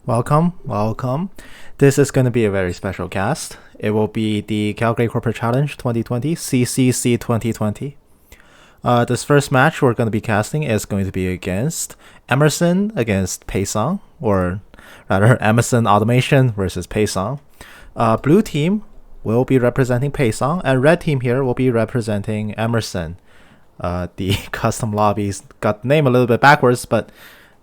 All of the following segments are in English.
Welcome. This is going to be a very special cast. It will be the Calgary Corporate Challenge 2020, CCC 2020. This first match we're going to be casting is going to be against Emerson against Pason, or rather Emerson Automation versus Pason. Blue team will be representing Pason, and red team here will be representing Emerson. The custom lobbies got the name a little bit backwards, but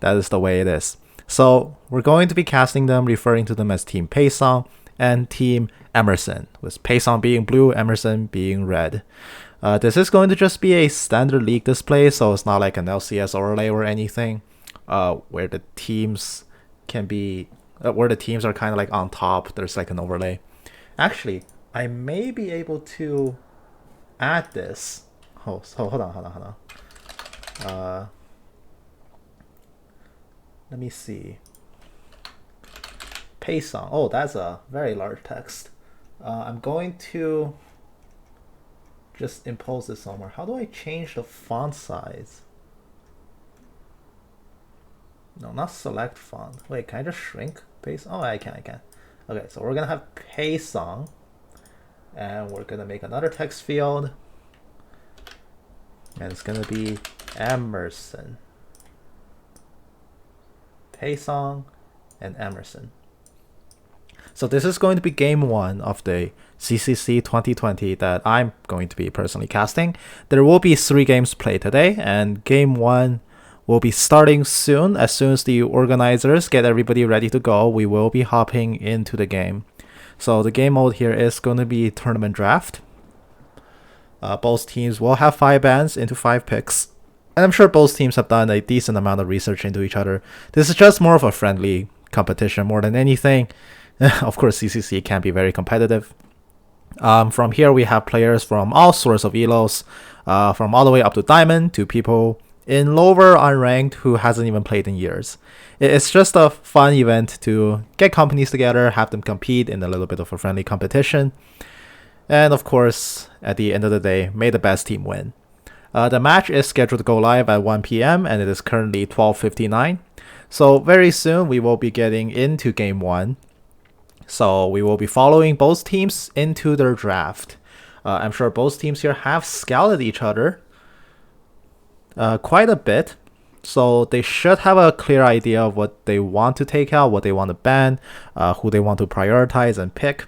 that is the way it is. So we're going to be casting them, referring to them as Team Pason and Team Emerson, with Pason being blue, Emerson being red. This is going to just be a standard league display, so it's not like an LCS overlay or anything, where the teams can be, where the teams are kind of like on top. There's like an overlay. Actually, I may be able to add this. Oh, so hold on. Let me see. Pason. Oh, that's a very large text. I'm going to just impose this somewhere. How do I change the font size? No, not select font. Wait, can I just shrink Pason? Oh, I can. Okay, so we're gonna have Pason, and we're gonna make another text field, and it's gonna be Emerson. Pason and Emerson. So this is going to be game 1 of the CCC 2020 that I'm going to be personally casting. There will be 3 games played today, and game 1 will be starting soon. As soon as the organizers get everybody ready to go, we will be hopping into the game. So the game mode here is going to be tournament draft. Both teams will have 5 bands into 5 picks. And I'm sure both teams have done a decent amount of research into each other. This is just more of a friendly competition more than anything. Of course, CCC can be very competitive. From here, we have players from all sorts of elos, from all the way up to Diamond to people in lower unranked who hasn't even played in years. It's just a fun event to get companies together, have them compete in a little bit of a friendly competition. And of course, at the end of the day, may the best team win. The match is scheduled to go live at 1 p.m. and it is currently 12:59. So very soon we will be getting into game 1. So we will be following both teams into their draft. I'm sure both teams here have scouted each other quite a bit. So they should have a clear idea of what they want to take out, what they want to ban, who they want to prioritize and pick.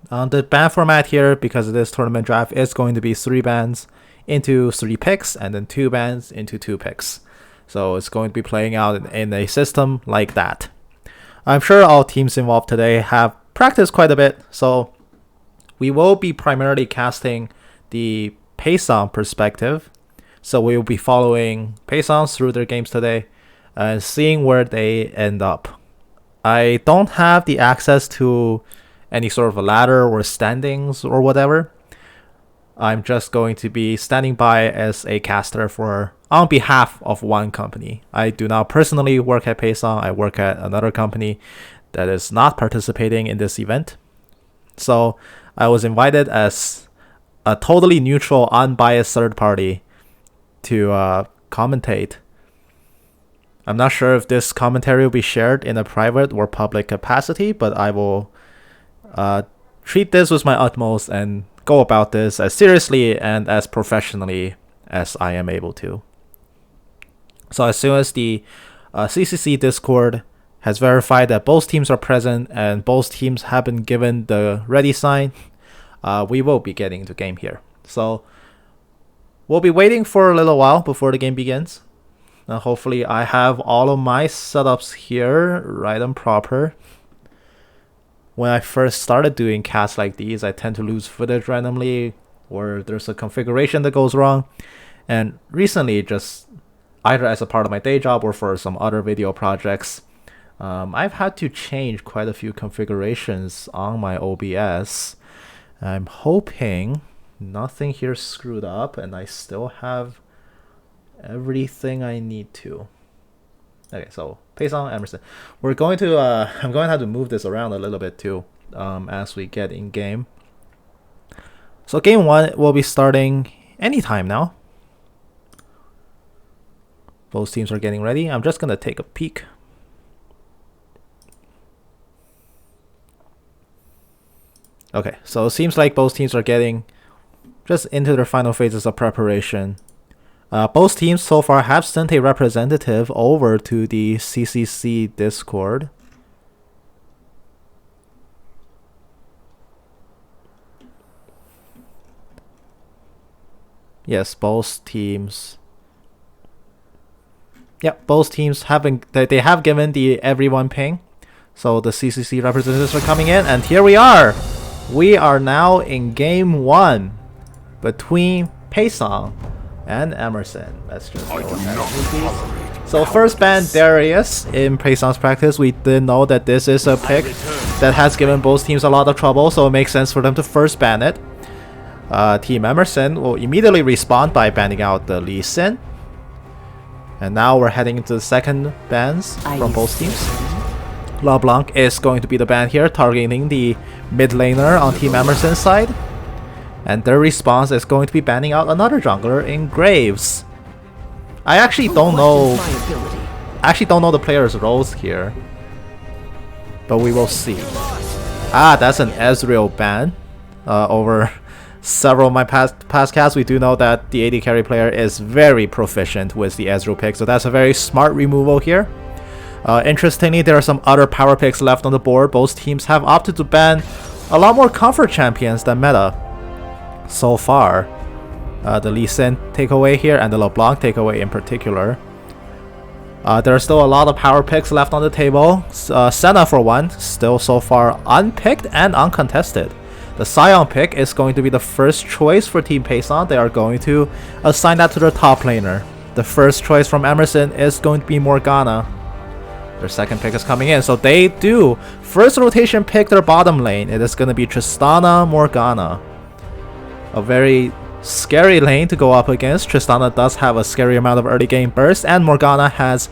The ban format here, because of this tournament draft, is going to be 3 bans into 3 picks, and then 2 bans into 2 picks. So it's going to be playing out in a system like that. I'm sure all teams involved today have practiced quite a bit, so we will be primarily casting the Pason perspective. So we will be following Pasons through their games today and seeing where they end up. I don't have the access to any sort of a ladder or standings or whatever. I'm just going to be standing by as a caster on behalf of one company. I do not personally work at Pason. I work at another company that is not participating in this event. So I was invited as a totally neutral, unbiased third party to commentate. I'm not sure if this commentary will be shared in a private or public capacity, but I will treat this with my utmost and go about this as seriously and as professionally as I am able to. So as soon as the CCC Discord has verified that both teams are present and both teams have been given the ready sign, we will be getting into game here. So we'll be waiting for a little while before the game begins. Now hopefully I have all of my setups here right and proper. When I first started doing casts like these, I tend to lose footage randomly, or there's a configuration that goes wrong. And recently, just either as a part of my day job or for some other video projects, I've had to change quite a few configurations on my OBS. I'm hoping nothing here screwed up and I still have everything I need to. Okay, so Pason, Emerson. I'm going to have to move this around a little bit too, as we get in game. So game 1 will be starting anytime now. Both teams are getting ready. I'm just gonna take a peek. Okay, so it seems like both teams are getting just into their final phases of preparation. Both teams so far have sent a representative over to the CCC Discord. Yes, both teams. Yep, both teams they have given the everyone ping. So the CCC representatives are coming in, and here we are. We are now in game 1 between Pason and Emerson. Let's just go ahead. So first ban Darius. In Pason's practice, we did know that this is a pick that has given both teams a lot of trouble, so it makes sense for them to first ban it. Team Emerson will immediately respond by banning out the Lee Sin. And now we're heading into the second bans from both teams. LeBlanc is going to be the ban here, targeting the mid laner on Team Emerson's side. And their response is going to be banning out another jungler in Graves. I actually don't know the players' roles here, but we will see. That's an Ezreal ban. Over several of my past casts, we do know that the AD carry player is very proficient with the Ezreal pick, so that's a very smart removal here. Interestingly, there are some other power picks left on the board. Both teams have opted to ban a lot more comfort champions than meta so far. The Lee Sin takeaway here and the LeBlanc takeaway in particular. There are still a lot of power picks left on the table. Senna, for one, still so far unpicked and uncontested. The Sion pick is going to be the first choice for Team Pason. They are going to assign that to their top laner. The first choice from Emerson is going to be Morgana. Their second pick is coming in, so they do first rotation pick their bottom lane. It is going to be Tristana Morgana. A very scary lane to go up against. Tristana does have a scary amount of early game burst, and Morgana has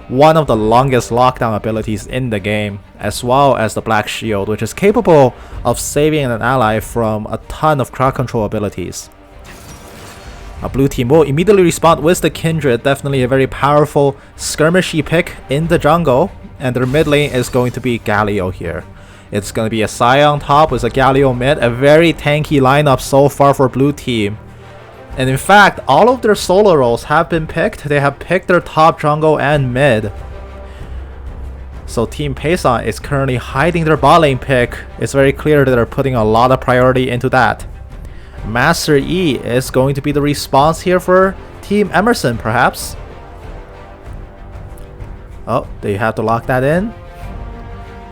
one of the longest lockdown abilities in the game, as well as the Black Shield, which is capable of saving an ally from a ton of crowd control abilities. A blue team will immediately respond with the Kindred, definitely a very powerful skirmishy pick in the jungle, and their mid lane is going to be Galio here. It's going to be a Sion top with a Galio mid, a very tanky lineup so far for blue team. And in fact, all of their solo roles have been picked. They have picked their top jungle and mid. So Team Pason is currently hiding their bot lane pick. It's very clear that they're putting a lot of priority into that. Master E is going to be the response here for Team Emerson, perhaps. Oh, they have to lock that in.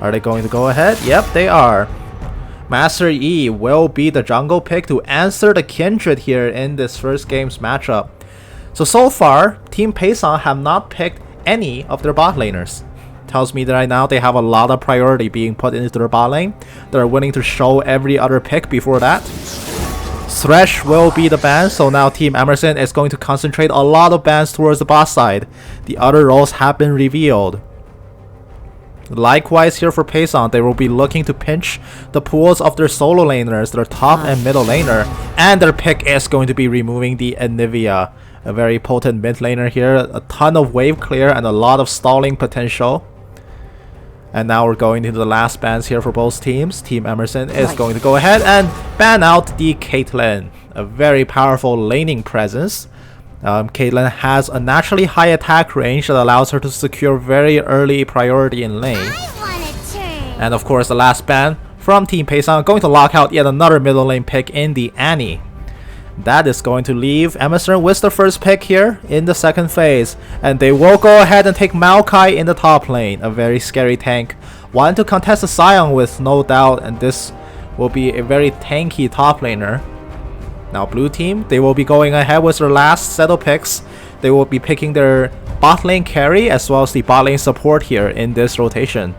Are they going to go ahead? Yep, they are. Master E will be the jungle pick to answer the Kindred here in this first game's matchup. So far, Team Pason have not picked any of their bot laners. Tells me that right now they have a lot of priority being put into their bot lane. They're willing to show every other pick before that. Thresh will be the ban, so now Team Emerson is going to concentrate a lot of bans towards the bot side. The other roles have been revealed. Likewise here for Pason, they will be looking to pinch the pools of their solo laners, their top and middle laner, and their pick is going to be removing the Anivia, a very potent mid laner here, a ton of wave clear and a lot of stalling potential. And now we're going into the last bans here for both teams. Team Emerson is going to go ahead and ban out the Caitlyn, a very powerful laning presence. Caitlyn has a naturally high attack range that allows her to secure very early priority in lane. And of course, the last ban from Team Pason going to lock out yet another middle lane pick in the Annie. That is going to leave Emerson with the first pick here in the second phase. And they will go ahead and take Maokai in the top lane, a very scary tank. One to contest the Sion with, no doubt, and this will be a very tanky top laner. Now blue team, they will be going ahead with their last set of picks. They will be picking their bot lane carry as well as the bot lane support here in this rotation.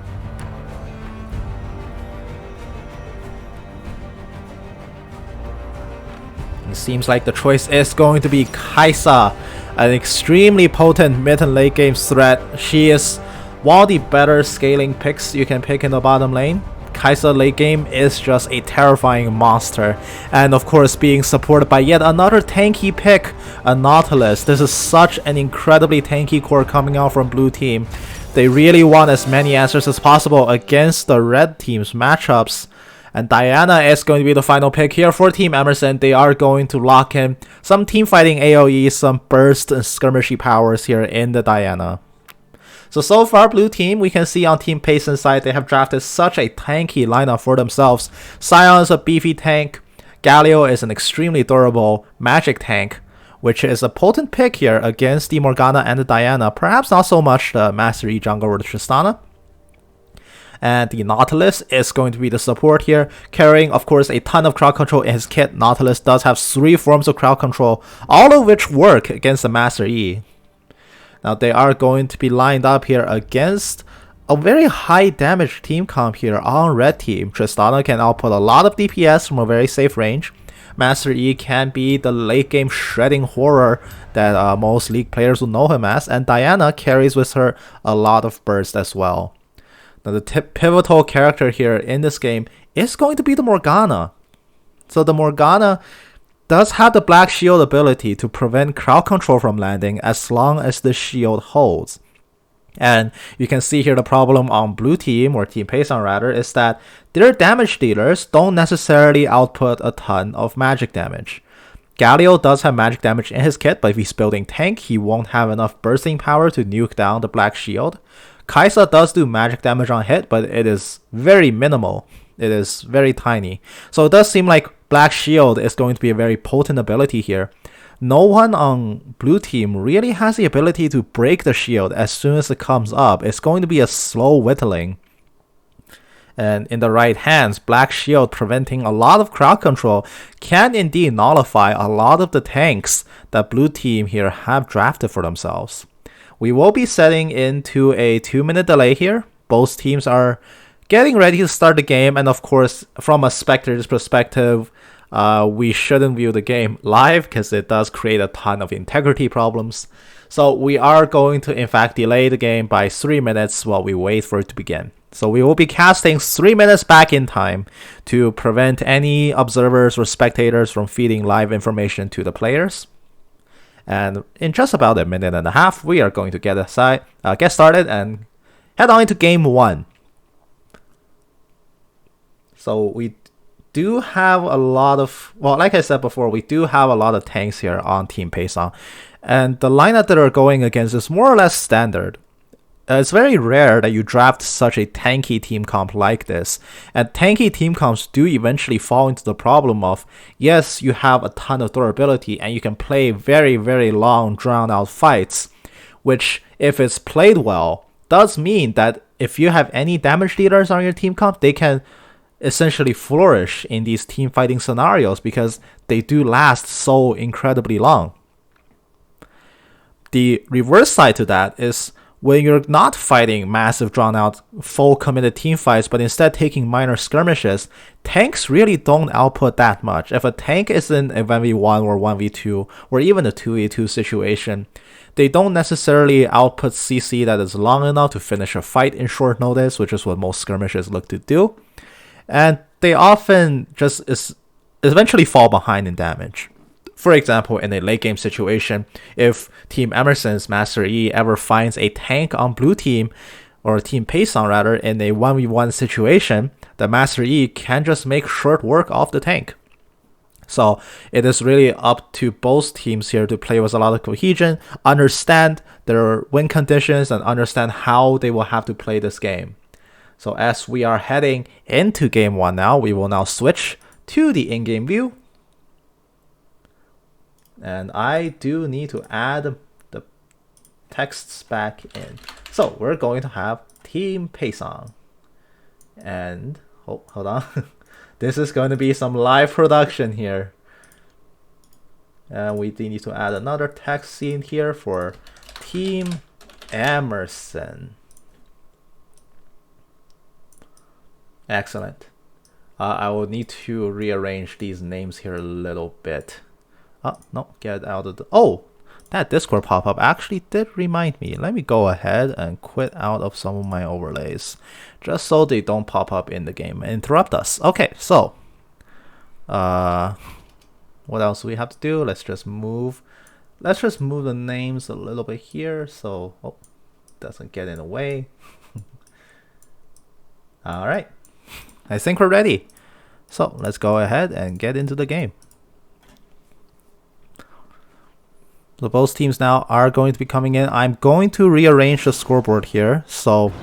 It seems like the choice is going to be Kai'Sa, an extremely potent mid and late game threat. She is one of the better scaling picks you can pick in the bottom lane. Kai'Sa late game is just a terrifying monster, and of course being supported by yet another tanky pick, a Nautilus. This is such an incredibly tanky core coming out from blue team. They really want as many answers as possible against the red team's matchups, And Diana is going to be the final pick here for Team Emerson. They are going to lock in some team fighting AoE, some burst and skirmishy powers here in the Diana. So far, blue team, we can see on Team Pason side, they have drafted such a tanky lineup for themselves. Sion is a beefy tank. Galio is an extremely durable magic tank, which is a potent pick here against the Morgana and the Diana. Perhaps not so much the Master Yi jungle or the Tristana. And the Nautilus is going to be the support here, carrying, of course, a ton of crowd control in his kit. Nautilus does have 3 forms of crowd control, all of which work against the Master Yi. Now, they are going to be lined up here against a very high damage team comp here on red team. Tristana can output a lot of DPS from a very safe range. Master Yi can be the late game shredding horror that most League players will know him as. And Diana carries with her a lot of burst as well. Now, the pivotal character here in this game is going to be the Morgana. So the Morgana does have the Black Shield ability to prevent crowd control from landing as long as the shield holds. And you can see here the problem on blue team, or Team Pason rather, is that their damage dealers don't necessarily output a ton of magic damage. Galio does have magic damage in his kit, but if he's building tank, he won't have enough bursting power to nuke down the Black Shield. Kaisa does do magic damage on hit, but it is very minimal. It is very tiny. So it does seem like Black Shield is going to be a very potent ability here. No one on blue team really has the ability to break the shield as soon as it comes up. It's going to be a slow whittling. And in the right hands, Black Shield preventing a lot of crowd control can indeed nullify a lot of the tanks that blue team here have drafted for themselves. We will be setting into a 2-minute delay here. Both teams are getting ready to start the game, and of course, from a spectator's perspective, we shouldn't view the game live because it does create a ton of integrity problems. So we are going to in fact delay the game by 3 minutes while we wait for it to begin. So we will be casting 3 minutes back in time to prevent any observers or spectators from feeding live information to the players. And in just about a minute and a half, we are going to get started and head on into game 1. So we do have a lot of, well, like I said before, we do have a lot of tanks here on Team Pason. And the lineup that are going against is more or less standard. It's very rare that you draft such a tanky team comp like this. And tanky team comps do eventually fall into the problem of, yes, you have a ton of durability and you can play very, very long, drawn-out fights, which, if it's played well, does mean that if you have any damage dealers on your team comp, they can essentially flourish in these team fighting scenarios because they do last so incredibly long. The reverse side to that is when you're not fighting massive drawn out full committed team fights but instead taking minor skirmishes, tanks really don't output that much. If a tank is in a 1v1 or 1v2 or even a 2v2 situation, they don't necessarily output CC that is long enough to finish a fight in short notice, which is what most skirmishes look to do. And they often just eventually fall behind in damage. For example, in a late game situation, if Team Emerson's Master Yi ever finds a tank on blue team, or Team Pason rather, in a 1v1 situation, the Master Yi can just make short work of the tank. So it is really up to both teams here to play with a lot of cohesion, understand their win conditions, and understand how they will have to play this game. So as we are heading into game 1 now, we will now switch to the in-game view. And I do need to add the texts back in. So we're going to have Team Pason. And, hold on. This is going to be some live production here. And we need to add another text scene here for Team Emerson. Excellent. I will need to rearrange these names here a little bit. Oh, no, get out of the... Oh, that Discord pop-up actually did remind me. Let me go ahead and quit out of some of my overlays, just so they don't pop up in the game and interrupt us. Okay, so... what else do we have to do? Let's just move the names a little bit here, so... Oh, doesn't get in the way. Alright. I think we're ready. So let's go ahead and get into the game. So both teams now are going to be coming in. I'm going to rearrange the scoreboard here so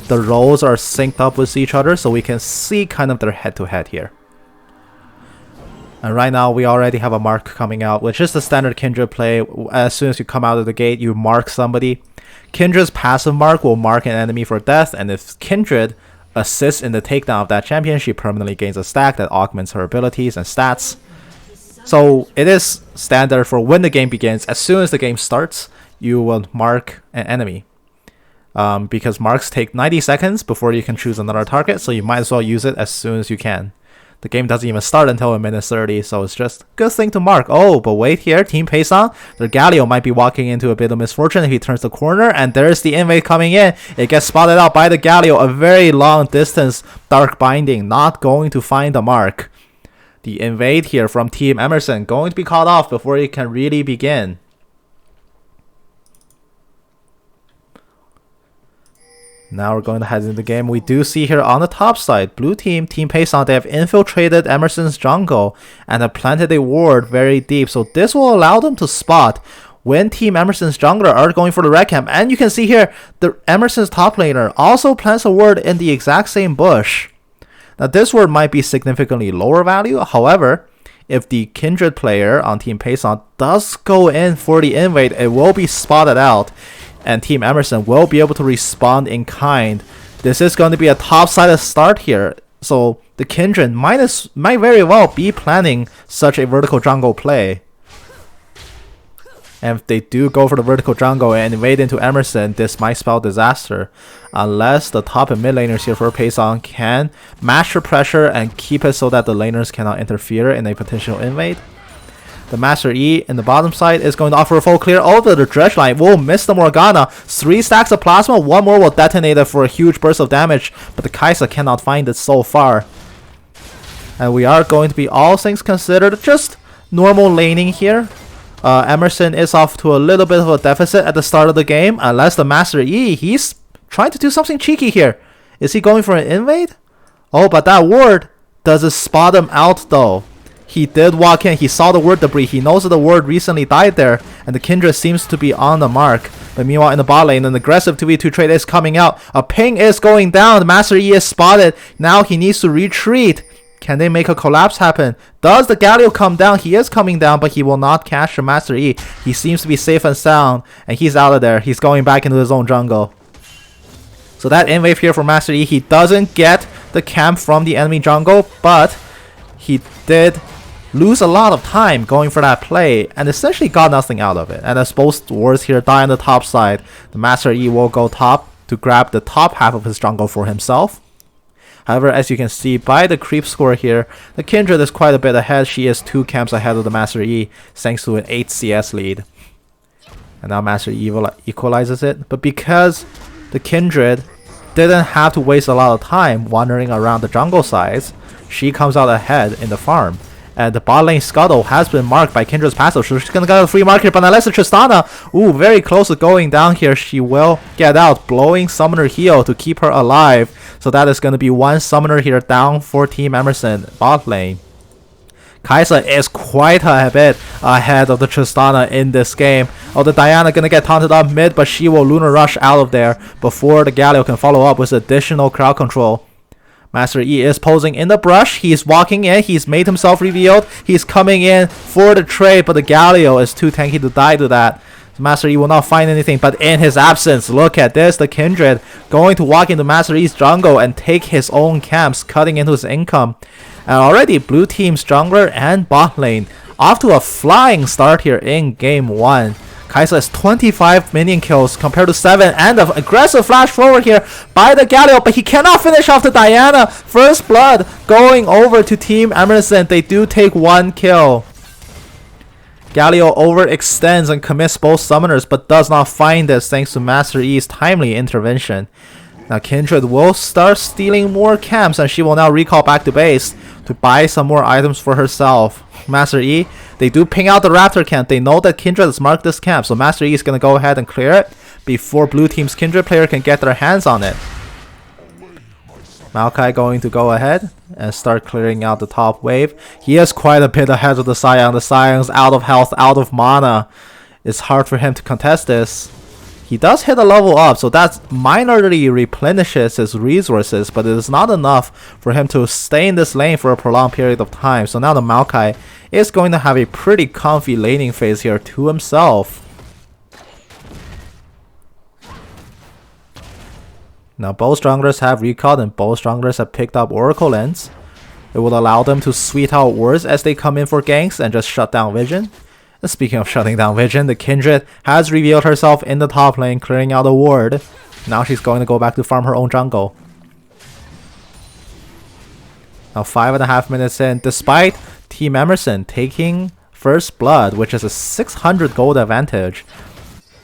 the roles are synced up with each other so we can see kind of their head-to-head here. And right now we already have a mark coming out, which is the standard Kindred play. As soon as you come out of the gate, you mark somebody. Kindred's passive mark will mark an enemy for death, and if Kindred assists in the takedown of that champion, she permanently gains a stack that augments her abilities and stats. So it is standard for when the game begins. As soon as the game starts, you will mark an enemy. Because marks take 90 seconds before you can choose another target, so you might as well use it as soon as you can. The game doesn't even start until a minute 30, so it's just a good thing to mark. Oh, but wait here, Team Pason, their Galio might be walking into a bit of misfortune if he turns the corner, and there's the invade coming in. It gets spotted out by the Galio, a very long distance Dark Binding, not going to find the mark. The invade here from Team Emerson going to be caught off before it can really begin. Now we're going to head into the game. We do see here on the top side, blue team, Team Pason, they have infiltrated Emerson's jungle and have planted a ward very deep. So this will allow them to spot when Team Emerson's jungler are going for the red camp. And you can see here, the Emerson's top laner also plants a ward in the exact same bush. Now this ward might be significantly lower value. However, if the Kindred player on Team Pason does go in for the invade, it will be spotted out. And Team Emerson will be able to respond in kind. This is going to be a top-sided start here. So the Kindred might very well be planning such a vertical jungle play. And if they do go for the vertical jungle and invade into Emerson, this might spell disaster. Unless the top and mid laners here for Pason can master pressure and keep it so that the laners cannot interfere in a potential invade. The Master E in the bottom side is going to offer a full clear over the Dredge line. Will miss the Morgana. 3 stacks of Plasma. 1 more will detonate it for a huge burst of damage. But the Kai'Sa cannot find it so far. And we are going to be, all things considered, just normal laning here. Emerson is off to a little bit of a deficit at the start of the game. Unless the Master E, he's trying to do something cheeky here. Is he going for an invade? Oh, but that ward doesn't spot him out though. He did walk in, he saw the ward debris, he knows that the ward recently died there, and the Kindred seems to be on the mark. But meanwhile in the bot lane, an aggressive 2v2 trade is coming out. A ping is going down, the Master E is spotted. Now he needs to retreat. Can they make a collapse happen? Does the Galio come down? He is coming down, but he will not catch the Master E. He seems to be safe and sound, and he's out of there. He's going back into his own jungle. So that invade here for Master E, he doesn't get the camp from the enemy jungle, but he did lose a lot of time going for that play and essentially got nothing out of it. And as both wards here die on the top side, the Master E will go top to grab the top half of his jungle for himself. However, as you can see by the creep score here, the Kindred is quite a bit ahead. She is 2 camps ahead of the Master E thanks to an 8 CS lead. And now Master E equalizes it. But because the Kindred didn't have to waste a lot of time wandering around the jungle sides, she comes out ahead in the farm. And the bot lane scuttle has been marked by Kindred's passive, so she's gonna get a free mark here, but unless it's Tristana, ooh, very close to going down here, she will get out, blowing Summoner heal to keep her alive. So that is gonna be 1 Summoner here down for Team Emerson bot lane. Kai'Sa is quite a bit ahead of the Tristana in this game. Oh, the Diana gonna get taunted up mid, but she will Lunar Rush out of there before the Galio can follow up with additional crowd control. Master E is posing in the brush. He's walking in. He's made himself revealed. He's coming in for the trade, but the Galio is too tanky to die to that. Master E will not find anything, but in his absence, look at this. The Kindred going to walk into Master E's jungle and take his own camps, cutting into his income. And already, blue team's jungler and bot lane off to a flying start here in game 1. Kai'Sa has 25 minion kills compared to 7, and an aggressive flash forward here by the Galio, but he cannot finish off the Diana. First blood going over to Team Emerson. They do take 1 kill. Galio overextends and commits both summoners, but does not find this thanks to Master E's timely intervention. Now Kindred will start stealing more camps, and she will now recall back to base to buy some more items for herself. Master E, they do ping out the Raptor camp. They know that Kindred has marked this camp, so Master E is going to go ahead and clear it before blue team's Kindred player can get their hands on it. Maokai going to go ahead and start clearing out the top wave. He is quite a bit ahead of the Sion. The Sion's out of health, out of mana. It's hard for him to contest this. He does hit a level up, so that minorly replenishes his resources, but it is not enough for him to stay in this lane for a prolonged period of time. So now the Maokai is going to have a pretty comfy laning phase here to himself. Now both junglers have recalled and both junglers have picked up Oracle Lens. It will allow them to sweet out wards as they come in for ganks and just shut down vision. And speaking of shutting down vision, the Kindred has revealed herself in the top lane, clearing out a ward. Now she's going to go back to farm her own jungle. Now 5.5 minutes in, despite Team Emerson taking first blood, which is a 600 gold advantage,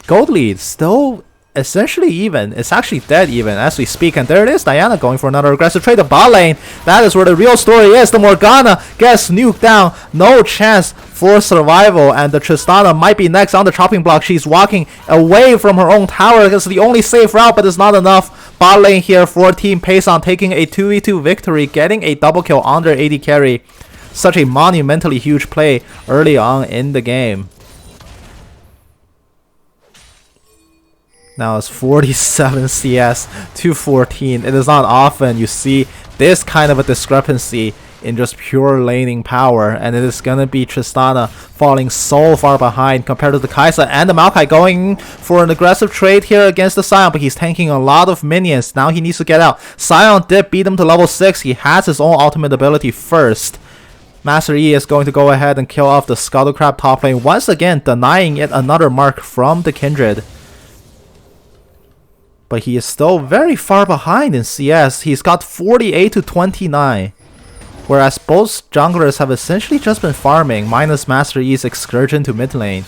gold lead still essentially even. It's actually dead even as we speak, and there it is, Diana going for another aggressive trade. The bot lane, that is where the real story is. The Morgana gets nuked down, no chance for survival, and the Tristana might be next on the chopping block. She's walking away from her own tower. That's the only safe route, but it's not enough. Bot lane here for Team Pason taking a 2v2 victory, getting a double kill on their AD carry. Such a monumentally huge play early on in the game. Now it's 47 CS to 14. It is not often you see this kind of a discrepancy in just pure laning power, and it is gonna be Tristana falling so far behind compared to the Kai'Sa, and the Maokai going for an aggressive trade here against the Sion, but he's tanking a lot of minions. Now he needs to get out. Sion did beat him to level 6. He has his own ultimate ability first. Master E is going to go ahead and kill off the Scuttlecrab top lane, once again denying it another mark from the Kindred. But he is still very far behind in CS. He's got 48 to 29. Whereas both junglers have essentially just been farming, minus Master Yi's excursion to mid lane.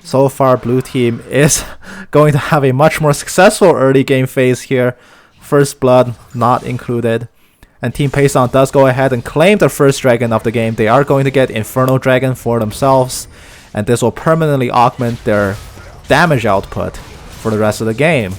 So far, blue team is going to have a much more successful early game phase here. First blood not included. And Team Pason does go ahead and claim the first dragon of the game. They are going to get Infernal Dragon for themselves. And this will permanently augment their damage output for the rest of the game.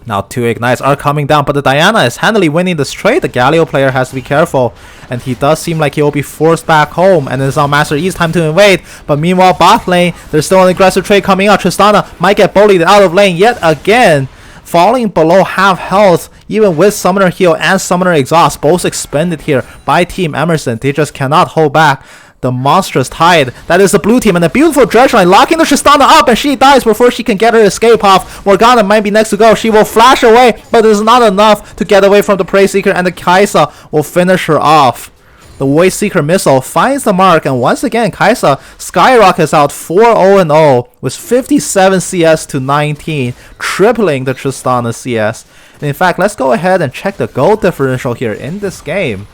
Now 2 ignites are coming down, but the Diana is handily winning this trade. The Galio player has to be careful, and he does seem like he will be forced back home, and it's on Master E's time to invade. But meanwhile, bot lane, there's still an aggressive trade coming out. Tristana might get bullied out of lane yet again, falling below half health, even with Summoner Heal and Summoner Exhaust, both expended here by Team Emerson. They just cannot hold back the monstrous tide that is the blue team, and the beautiful dredge line locking the Tristana up, and she dies before she can get her escape off. Morgana might be next to go. She will flash away, but it is not enough to get away from the Prey Seeker, and the Kai'Sa will finish her off. The Void Seeker missile finds the mark, and once again Kai'Sa skyrockets out 4-0-0 with 57 CS to 19, tripling the Tristana CS. And in fact, let's go ahead and check the gold differential here in this game.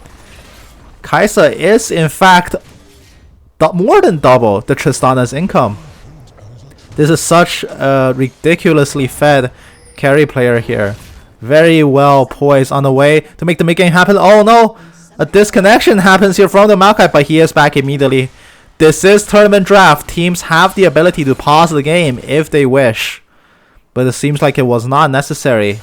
Kai'Sa is in fact more than double the Tristana's income. This is such a ridiculously fed carry player here. Very well poised on the way to make the mid game happen. Oh no! A disconnection happens here from the Maokai, but he is back immediately. This is tournament draft. Teams have the ability to pause the game if they wish, but it seems like it was not necessary.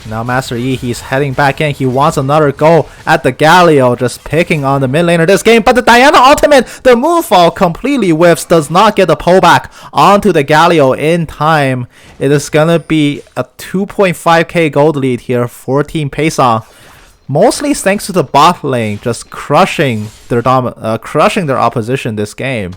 Now Master E, he's heading back in. He wants another go at the Galio, just picking on the mid laner this game. But the Diana ultimate, the moonfall completely whiffs, does not get the pullback onto the Galio in time. It is gonna be a 2.5k gold lead here for Team Pason. Mostly thanks to the bot lane just crushing their opposition this game.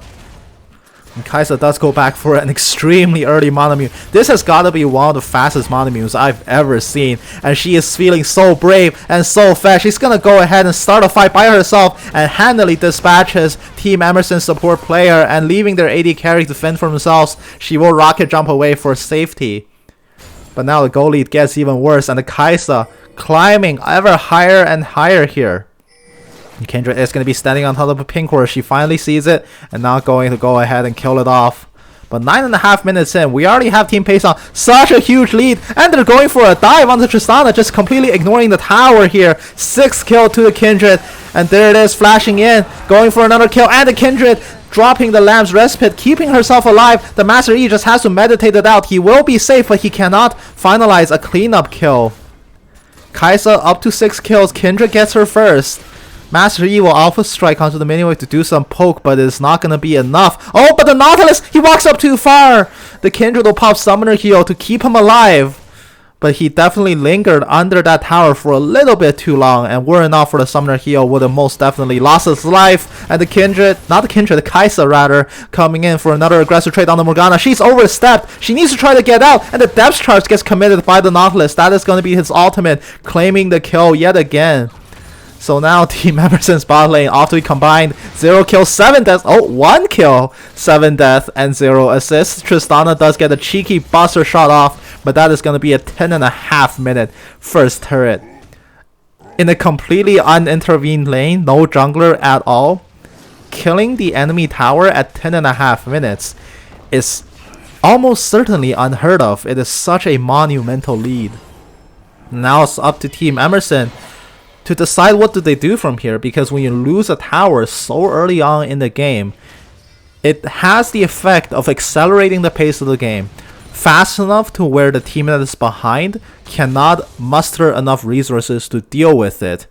And Kai'Sa does go back for an extremely early Monomune. This has got to be one of the fastest Monomunes I've ever seen. And she is feeling so brave and so fast. She's going to go ahead and start a fight by herself and handily dispatches Team Emerson's support player, and leaving their AD carry to fend for themselves. She will rocket jump away for safety. But now the goal lead gets even worse, and the Kai'Sa climbing ever higher and higher here. Kindred is going to be standing on top of a pink horse. She finally sees it and now going to go ahead and kill it off. But 9.5 minutes in, we already have Team Pason such a huge lead, and they're going for a dive onto Tristana, just completely ignoring the tower here. 6 kill to the Kindred, and there it is, flashing in, going for another kill, and the Kindred dropping the Lamb's Respite, keeping herself alive. The Master Yi just has to meditate it out. He will be safe, but he cannot finalize a cleanup kill. Kaisa up to 6 kills. Kindred gets her first. Master Yi will Alpha Strike onto the miniwave to do some poke, but it's not going to be enough. Oh, but the Nautilus, he walks up too far. The Kindred will pop Summoner Heal to keep him alive. But he definitely lingered under that tower for a little bit too long, and were it not for the Summoner Heal, would have most definitely lost his life. And the Kindred, not the Kindred, the Kaisa rather, coming in for another aggressive trade on the Morgana. She's overstepped. She needs to try to get out, and the Depth Charge gets committed by the Nautilus. That is going to be his ultimate, claiming the kill yet again. So now Team Emerson's bot lane off to be combined. 0 kills, 7 deaths. Oh, 1 kill, 7 deaths, and 0 assists. Tristana does get a cheeky buster shot off, but that is going to be a 10.5 minute first turret. In a completely unintervened lane, no jungler at all, killing the enemy tower at 10.5 minutes is almost certainly unheard of. It is such a monumental lead. Now it's up to Team Emerson to decide what do they do from here, because when you lose a tower so early on in the game, it has the effect of accelerating the pace of the game fast enough to where the team that is behind cannot muster enough resources to deal with it.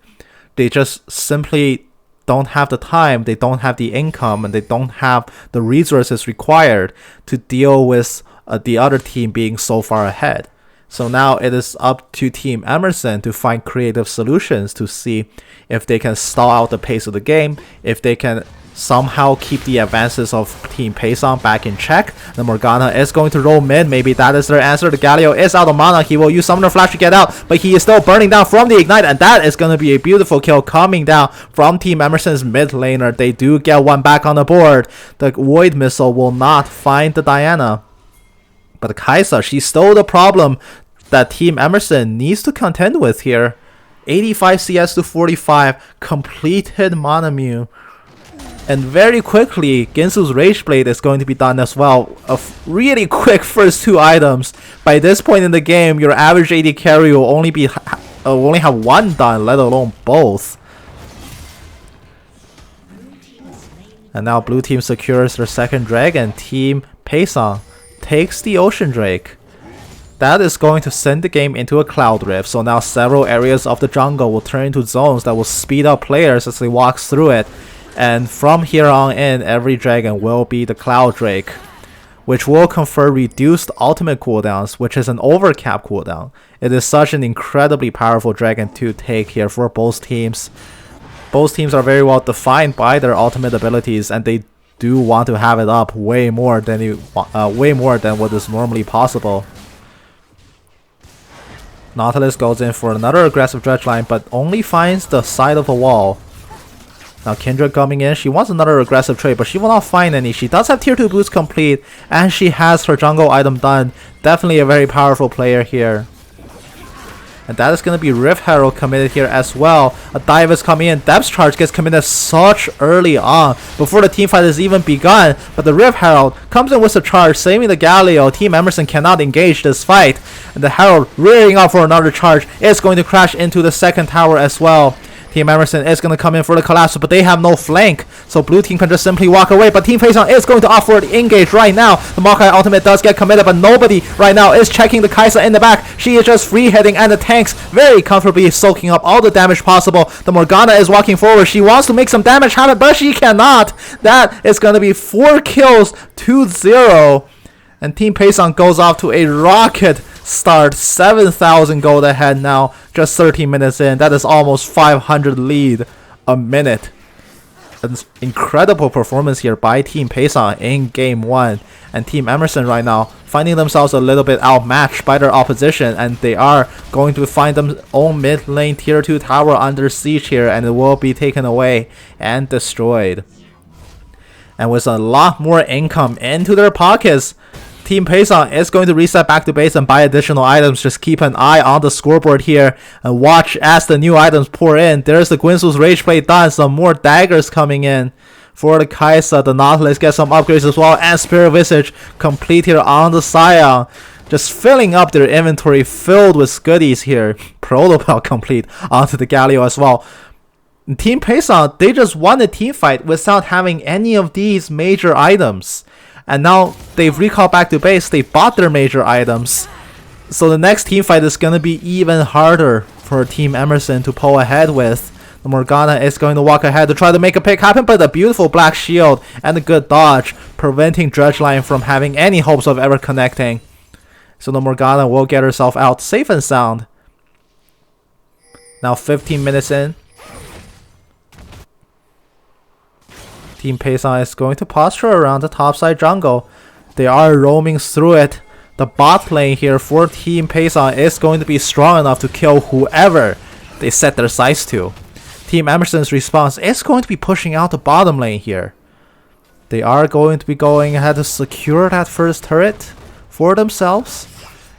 They just simply don't have the time, they don't have the income, and they don't have the resources required to deal with the other team being so far ahead. So now it is up to Team Emerson to find creative solutions to see if they can stall out the pace of the game, if they can somehow keep the advances of Team Pason back in check. The Morgana is going to roll mid. Maybe that is their answer. The Galio is out of mana. He will use Summoner Flash to get out, but he is still burning down from the Ignite, and that is going to be a beautiful kill coming down from Team Emerson's mid laner. They do get one back on the board. The Void Missile will not find the Diana. But the Kaisa, she's still the problem that Team Emerson needs to contend with here. 85 CS to 45, completed Monomu. And very quickly, Ginsu's Rage Blade is going to be done as well. A really quick first 2 items. By this point in the game, your average AD carry will only have 1 done, let alone both. And now blue team secures their second dragon. Team Pason takes the Ocean Drake. That is going to send the game into a Cloud Rift, so now several areas of the jungle will turn into zones that will speed up players as they walk through it. And from here on in, every dragon will be the Cloud Drake, which will confer reduced ultimate cooldowns, which is an overcap cooldown. It is such an incredibly powerful dragon to take here for both teams. Both teams are very well defined by their ultimate abilities, and they do want to have it up way more than what is normally possible. Nautilus goes in for another aggressive dredge line, but only finds the side of a wall. Now Kindred coming in, she wants another aggressive trade, but she will not find any. She does have tier 2 boots complete, and she has her jungle item done. Definitely a very powerful player here. And that is going to be Rift Herald committed here as well. A dive is coming in. Depth Charge gets committed such early on, before the team fight has even begun. But the Rift Herald comes in with the charge, saving the Galio. Team Emerson cannot engage this fight. And the Herald, rearing up for another charge, is going to crash into the second tower as well. Team Emerson is going to come in for the collapse, but they have no flank, so blue team can just simply walk away. But Team Pason is going to opt for the engage right now. The Maokai ultimate does get committed, but nobody right now is checking the Kaisa in the back. She is just free hitting, and the tanks very comfortably soaking up all the damage possible. The Morgana is walking forward. She wants to make some damage happen, but she cannot. That is going to be 4 kills to 0. And Team Pason goes off to a rocket start. 7,000 gold ahead now, just 13 minutes in. That is almost 500 lead a minute. An incredible performance here by Team Pason in game 1. And Team Emerson right now finding themselves a little bit outmatched by their opposition, and they are going to find their own mid lane tier 2 tower under siege here, and it will be taken away and destroyed. And with a lot more income into their pockets, Team Pason is going to reset back to base and buy additional items. Just keep an eye on the scoreboard here and watch as the new items pour in. There's the Ginsu's Rage Blade done. Some more daggers coming in for the Kaisa. The Nautilus gets some upgrades as well. And Spirit Visage complete here on the Scion. Just filling up their inventory filled with goodies here. Protobell complete onto the Galio as well. Team Pason, they just won the team fight without having any of these major items. And now they've recalled back to base, they bought their major items. So the next team fight is going to be even harder for Team Emerson to pull ahead with. The Morgana is going to walk ahead to try to make a pick happen, but the beautiful black shield and the good dodge preventing Dredgeline from having any hopes of ever connecting. So the Morgana will get herself out safe and sound. Now 15 minutes in. Team Pason is going to posture around the topside jungle. They are roaming through it. The bot lane here for Team Pason is going to be strong enough to kill whoever they set their sights to. Team Emerson's response is going to be pushing out the bottom lane here. They are going to be going ahead to secure that first turret for themselves.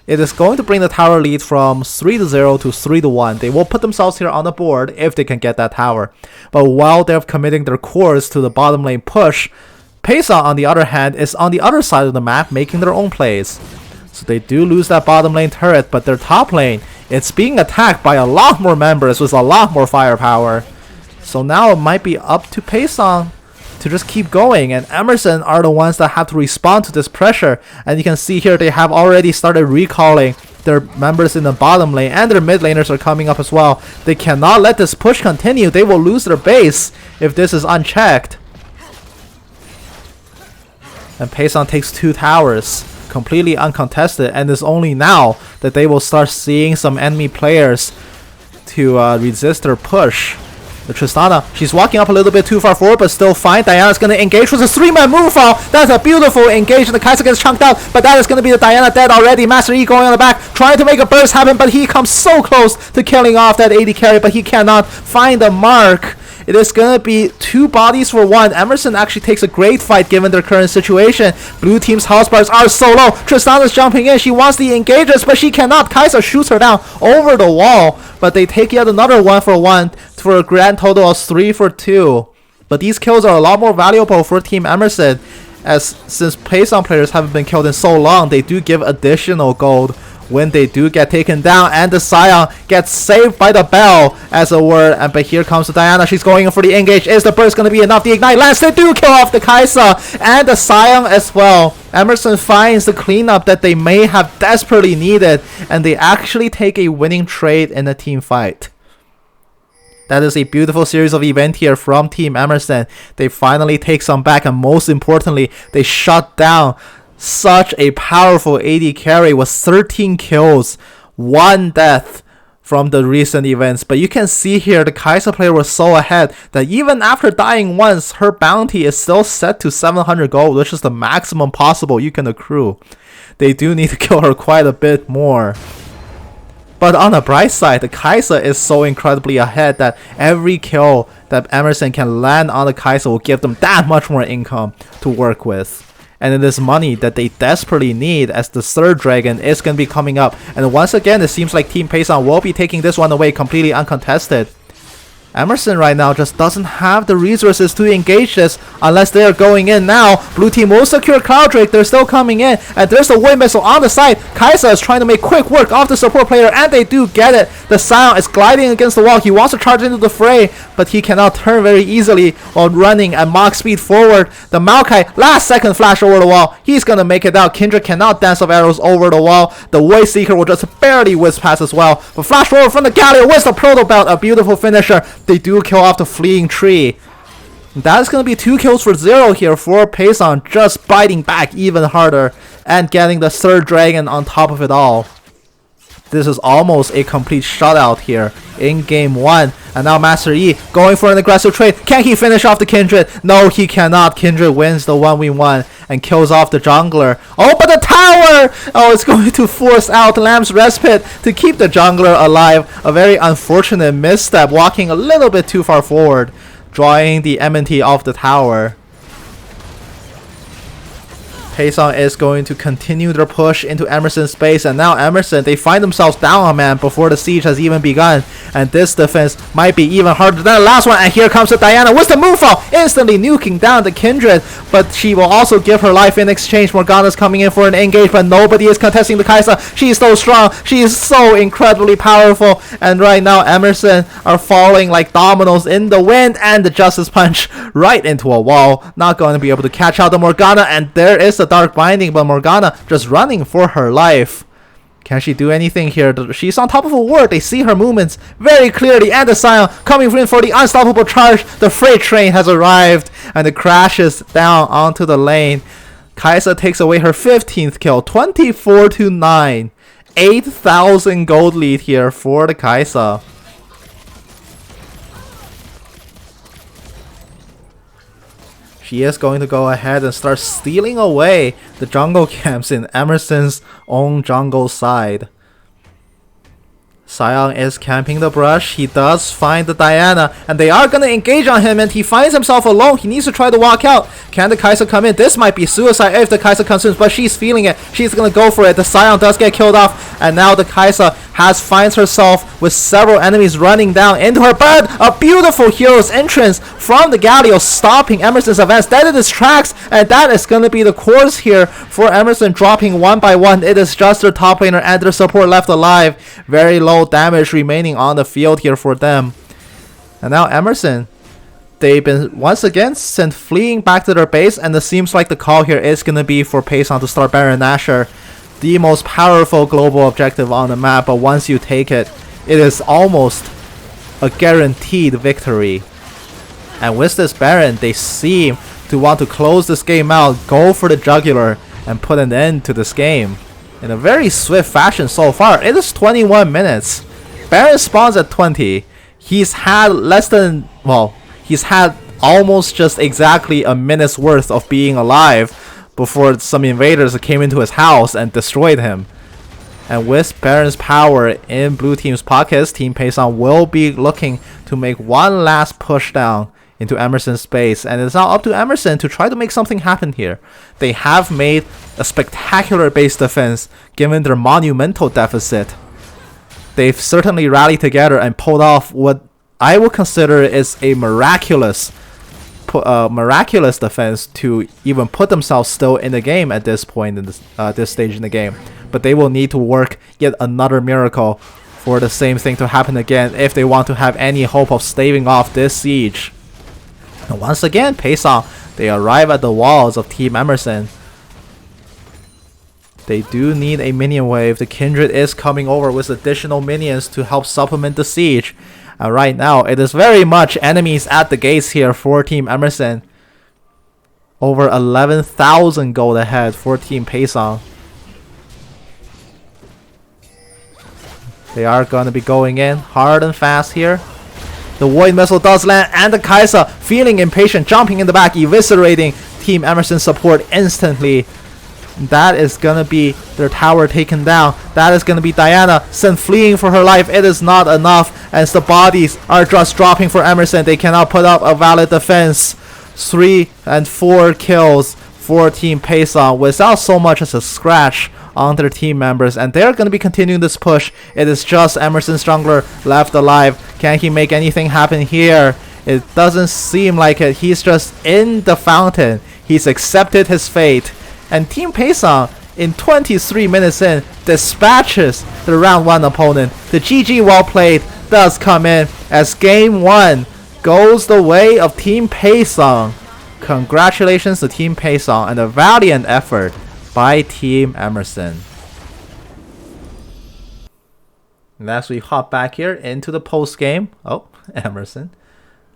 It is going to bring the tower lead from 3-0 to 3-1. They will put themselves here on the board if they can get that tower. But while they're committing their cores to the bottom lane push, Pason, on the other hand, is on the other side of the map making their own plays. So they do lose that bottom lane turret, but their top lane, it's being attacked by a lot more members with a lot more firepower. So now it might be up to Pason to just keep going, and Emerson are the ones that have to respond to this pressure. And you can see here they have already started recalling their members in the bottom lane, and their mid laners are coming up as well. They cannot let this push continue. They will lose their base if this is unchecked. And Pason takes 2 towers, completely uncontested, and it's only now that they will start seeing some enemy players to resist their push. The Tristana, she's walking up a little bit too far forward, but still fine. Diana's going to engage with a 3-man move foul. That's a beautiful engage, and the Kai'Sa gets chunked out, but that is going to be the Diana dead already. Master E going on the back, trying to make a burst happen, but he comes so close to killing off that AD carry, but he cannot find the mark. It is going to be 2 bodies for 1. Emerson actually takes a great fight given their current situation. Blue team's house bars are so low. Tristana's jumping in. She wants the engages, but she cannot. Kai'Sa shoots her down over the wall, but they take yet another 1 for 1 for a grand total of 3 for 2. But these kills are a lot more valuable for Team Emerson, as since Pason players haven't been killed in so long, they do give additional gold when they do get taken down, and the Scion gets saved by the bell, as a word. And but here comes the Diana. She's going in for the engage. Is the burst going to be enough? The ignite lands. They do kill off the Kai'Sa and the Scion as well. Emerson finds the cleanup that they may have desperately needed, and they actually take a winning trade in the team fight. That is a beautiful series of events here from Team Emerson. They finally take some back, and most importantly, they shut down such a powerful AD carry with 13 kills, 1 death from the recent events. But you can see here the Kai'Sa player was so ahead that even after dying once, her bounty is still set to 700 gold, which is the maximum possible you can accrue. They do need to kill her quite a bit more. But on the bright side, the Kai'Sa is so incredibly ahead that every kill that Emerson can land on the Kai'Sa will give them that much more income to work with. And it is money that they desperately need, as the 3rd dragon is going to be coming up. And once again, it seems like Team Pason will be taking this one away completely uncontested. Emerson right now just doesn't have the resources to engage this unless they are going in now. Blue team will secure Cloud Drake. They're still coming in, and there's the wind missile on the side. Kai'Sa is trying to make quick work of the support player, and they do get it. The Scion is gliding against the wall. He wants to charge into the fray, but he cannot turn very easily while running at Mach speed forward. The Maokai, last second flash over the wall. He's gonna make it out. Kindred cannot dance off arrows over the wall. The Void Seeker will just barely whiz past as well. But flash forward from the Galio with the Proto Belt, a beautiful finisher. They do kill off the fleeing tree. That is going to be 2 kills for 0 here for Pason, just biting back even harder and getting the 3rd dragon on top of it all. This is almost a complete shutout here in game 1. And now Master E going for an aggressive trade. Can he finish off the Kindred? No, he cannot. Kindred wins the 1v1 and kills off the jungler. Oh, but the tower! Oh, it's going to force out Lamb's Respite to keep the jungler alive. A very unfortunate misstep, walking a little bit too far forward, drawing the MNT off the tower. Pason is going to continue their push into Emerson's space, and now Emerson, they find themselves down a man before the siege has even begun, and this defense might be even harder than the last one. And here comes the Diana with the moonfall, instantly nuking down the Kindred, but she will also give her life in exchange. Morgana's coming in for an engage, but nobody is contesting the Kai'Sa. She's so strong, she is so incredibly powerful, and right now Emerson are falling like dominoes in the wind, and the Justice Punch right into a wall, not going to be able to catch out the Morgana, and there is the Dark Binding, but Morgana just running for her life. Can she do anything here? She's on top of a ward. They see her movements very clearly, and the Scion coming in for the unstoppable charge. The freight train has arrived, and it crashes down onto the lane. Kai'Sa takes away her 15th kill, 24-9. 8,000 gold lead here for the Kai'Sa. She is going to go ahead and start stealing away the jungle camps in Emerson's own jungle side. Scion is camping the brush. He does find the Diana, and they are going to engage on him, and he finds himself alone. He needs to try to walk out. Can the Kai'Sa come in? This might be suicide if the Kai'Sa comes in, but she's feeling it. She's going to go for it. The Scion does get killed off, and now the Kai'Sa finds herself with several enemies running down into her, but a beautiful hero's entrance from the Galio, stopping Emerson's advance dead in his tracks, and that is going to be the course here for Emerson, dropping one by one. It is just their top laner and their support left alive. Very low damage remaining on the field here for them. And now Emerson, they've been once again sent fleeing back to their base, and it seems like the call here is going to be for Pason to start Baron Nashor, the most powerful global objective on the map, but once you take it, it is almost a guaranteed victory. And with this Baron, they seem to want to close this game out, go for the jugular, and put an end to this game in a very swift fashion so far. It is 21 minutes. Baron spawns at 20. He's had he's had almost just exactly a minute's worth of being alive before some invaders came into his house and destroyed him. And with Baron's power in blue team's pockets, Team Pason will be looking to make one last push down into Emerson's space, and it's now up to Emerson to try to make something happen here. They have made a spectacular base defense given their monumental deficit. They've certainly rallied together and pulled off what I would consider is a miraculous defense to even put themselves still in the game at this point in this stage in the game. But they will need to work yet another miracle for the same thing to happen again if they want to have any hope of staving off this siege. And once again, Pason, they arrive at the walls of Team Emerson. They do need a minion wave. The Kindred is coming over with additional minions to help supplement the siege. And right now, it is very much enemies at the gates here for Team Emerson. Over 11,000 gold ahead for Team Pason. They are going to be going in hard and fast here. The Void Missile does land, and the Kai'Sa, feeling impatient, jumping in the back, eviscerating Team Emerson support instantly. That is going to be their tower taken down. That is going to be Diana sent fleeing for her life. It is not enough as the bodies are just dropping for Emerson. They cannot put up a valid defense. 3 and 4 kills for Team Pason without so much as a scratch on their team members, and they're going to be continuing this push. It is just Emerson's jungler left alive. Can he make anything happen here? It doesn't seem like it. He's just in the fountain. He's accepted his fate. And Team Pason, in 23 minutes in, dispatches the round 1 opponent. The GG well played does come in as game 1 goes the way of Team Pason. Congratulations to Team Pason and a valiant effort by Team Emerson. And as we hop back here into the post game, Emerson,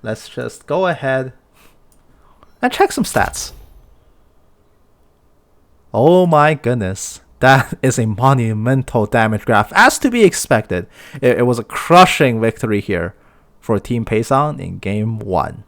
let's just go ahead and check some stats. Oh my goodness, that is a monumental damage graph, as to be expected. It was a crushing victory here for Team Pason in game 1.